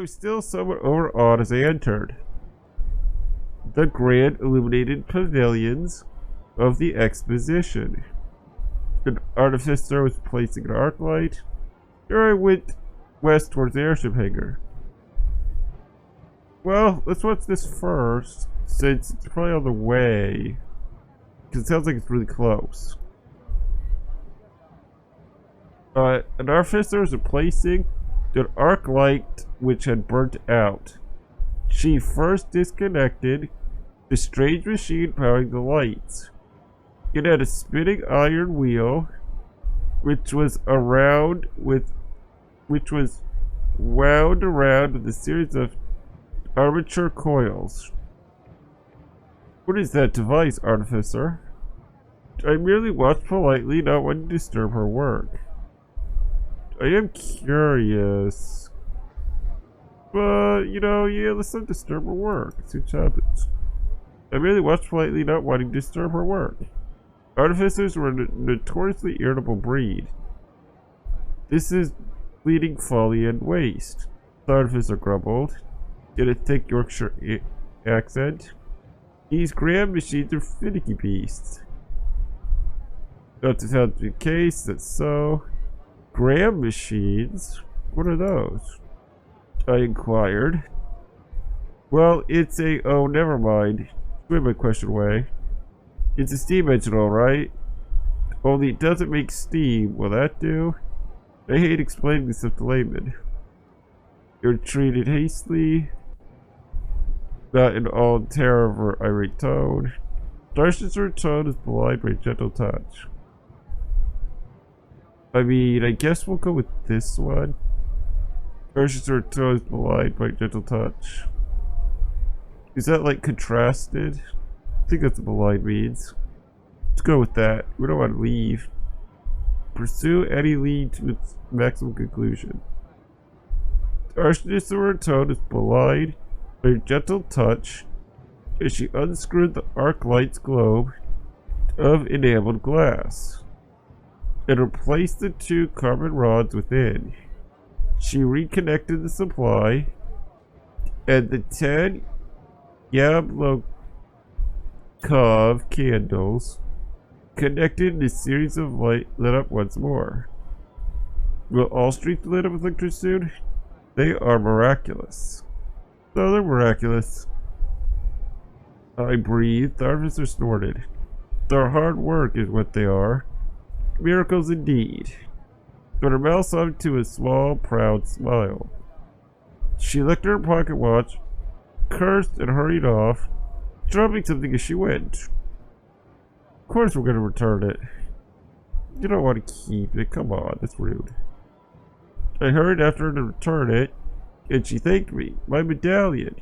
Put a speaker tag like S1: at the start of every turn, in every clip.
S1: was still somewhat overawed as I entered the grand illuminated pavilions of the exposition. An artificer was placing an arc light. Here I went west towards the airship hangar. Well, let's watch this first, since it's probably on the way. Because it sounds like it's really close. An artificer was replacing an arc light which had burnt out. She first disconnected the strange machine powering the lights. It had a spinning iron wheel, which was wound around with a series of armature coils. What is that device, Artificer? I merely watched politely, not wanting to disturb her work. I am curious. But, yeah, let's not disturb her work. See what happens. I merely watched politely, not wanting to disturb her work. Artificers were a notoriously irritable breed. This is bleeding folly and waste, the artificer grumbled, in a thick Yorkshire accent. These grand machines are finicky beasts. Not to sound to be the case, that's so. Grand machines? What are those? I inquired. Well, it's oh, never mind. Swim my question away. It's a steam engine, alright. Only it doesn't make steam. Will that do? I hate explaining this stuff to laymen. You're treated hastily, not in all terror of her irate tone. Darcy's tone is belied by a gentle touch. I mean, I guess we'll go with this one. Darcy's tone is belied by a gentle touch. Is that like contrasted? I think that's what belied means. Let's go with that. We don't want to leave. Pursue any lead to its maximum conclusion. Harshness of her tone is belied by a gentle touch as she unscrewed the arc light's globe of enameled glass and replaced the two carbon rods within. She reconnected the supply and the 10 Yablokov candles connected in a series of light lit up once more. Will all streets lit up with electricity soon? They are miraculous. No, they're miraculous. I breathed. The artificer snorted. Their hard work is what they are. Miracles indeed. But her mouth sunk to a small, proud smile. She looked at her pocket watch, cursed, and hurried off, dropping something as she went. Of course we're going to return it. You don't want to keep it. Come on, that's rude. I hurried after her to return it, and she thanked me. My medallion.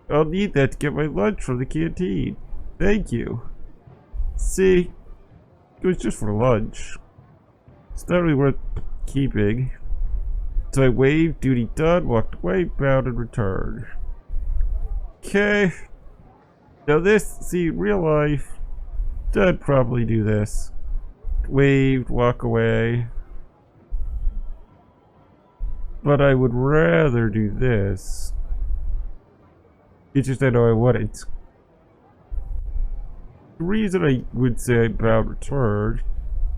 S1: I'll need that to get my lunch from the canteen. Thank you. See, it was just for lunch. It's not really worth keeping. So I waved, duty done, walked away, bowed, and returned. Okay. Now this, see, in real life, I'd probably do this. Waved, walk away. But I would rather do this. It's just I know I wouldn't. The reason I would say I bowed returned.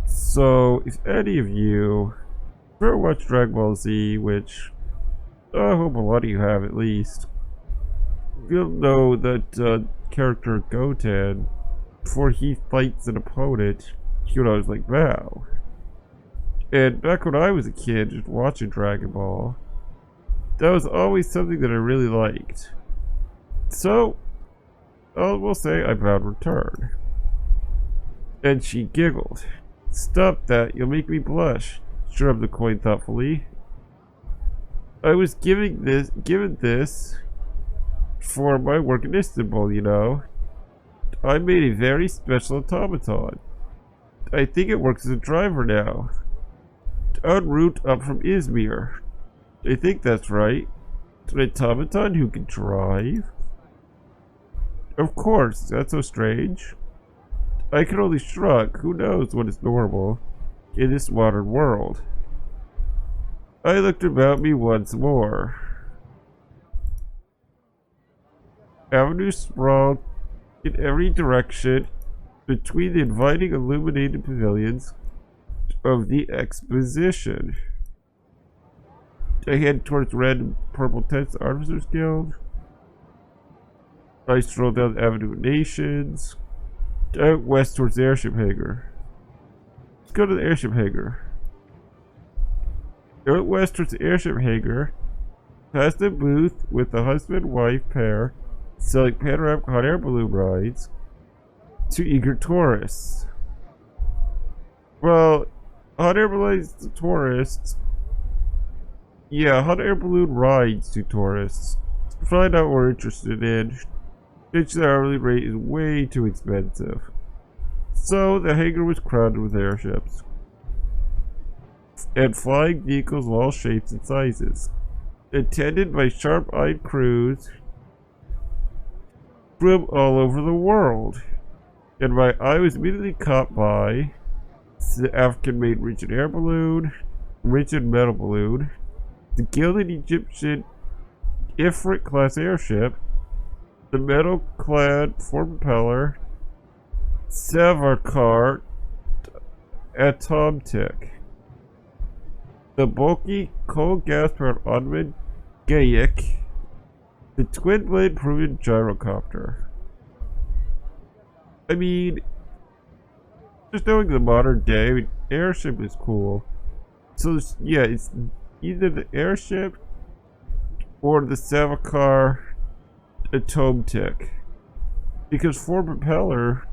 S1: So, if any of you ever watch Dragon Ball Z, which I hope a lot of you have at least, you'll know that character Goten, before he fights an opponent, he would always like bow. And back when I was a kid, just watching Dragon Ball, that was always something that I really liked. So, we'll say I bowed return. And she giggled. Stop that, you'll make me blush. Shrugged the coin thoughtfully. I was given this for my work in Istanbul, you know. I made a very special automaton. I think it works as a driver now. En route up from Izmir. I think that's right. An automaton who can drive? Of course, that's so strange. I can only shrug. Who knows what is normal in this modern world? I looked about me once more. Avenues sprawled in every direction between the inviting illuminated pavilions of the exposition. I head towards red and purple tents, the Artificers Guild. I stroll down the Avenue of Nations. Out west towards the airship hangar. Let's go to the airship hangar. Out west towards the airship hangar. Past the booth with the husband-wife pair selling panoramic hot air balloon rides to eager tourists. Well, hot air balloons to tourists. Yeah, hot air balloon rides to tourists. Find out what we're interested in. Bitch, the hourly rate is way too expensive. So the hangar was crowded with airships and flying vehicles of all shapes and sizes, attended by sharp-eyed crews from all over the world. And my eye was immediately caught by the African-made rigid air balloon, rigid metal balloon, the gilded Egyptian Ifrit class airship, the metal-clad four-propeller Savarkar Atomtic, the bulky coal-gas-powered Ottoman Gayik, the twin-blade Peruvian gyrocopter. I mean, just knowing the modern day, I mean, airship is cool. So yeah, it's either the airship or the Savarkar Atomtic. Because for propeller,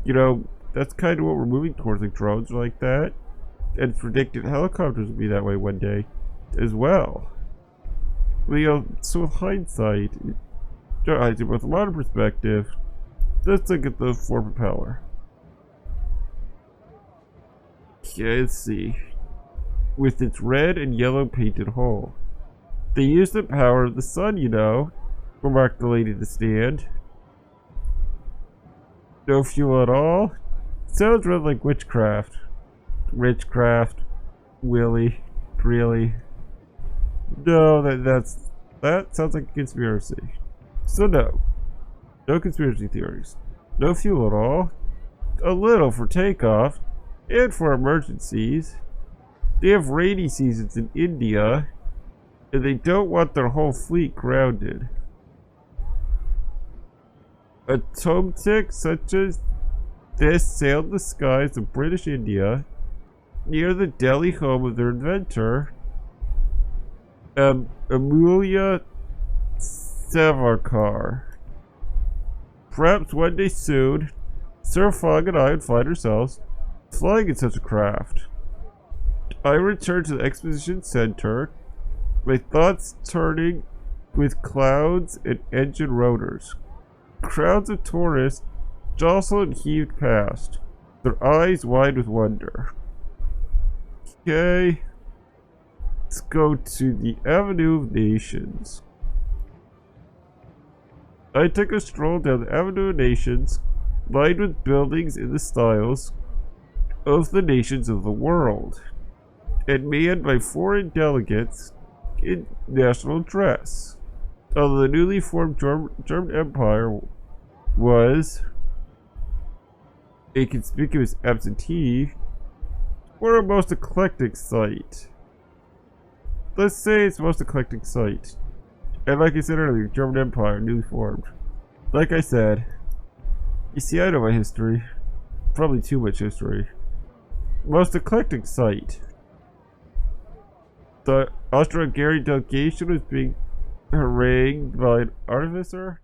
S1: you know, that's kind of what we're moving towards, like drones like that. And it's predicted helicopters will be that way one day as well. Well, you know, so with hindsight, with a modern perspective, let's look at the four propeller. Okay, let's see. With its red and yellow painted hull. They use the power of the sun, you know, remarked the lady at the stand. No fuel at all? Sounds rather like witchcraft. Witchcraft. Willy. Really? No, that sounds like a conspiracy. So no. No conspiracy theories. No fuel at all. A little for takeoff. And for emergencies. They have rainy seasons in India. And they don't want their whole fleet grounded. Atomtic such as this sailed the skies of British India near the Delhi home of their inventor, Amulia Savarkar. Perhaps one day soon, Sir Fogg and I would find ourselves flying in such a craft. I returned to the exposition center, my thoughts turning with clouds and engine rotors. Crowds of tourists jostled and heaved past, their eyes wide with wonder. Okay, let's go to the Avenue of Nations. I took a stroll down the Avenue of Nations, lined with buildings in the styles of the nations of the world, and manned by foreign delegates in national dress. Although the newly formed German Empire was a conspicuous absentee, or a most eclectic sight. Let's say it's the most eclectic sight. And like I said earlier, German Empire, newly formed. Like I said, you see, I know my history. Probably too much history. Most eclectic sight. The Austro-Hungarian delegation was being harangued by an artificer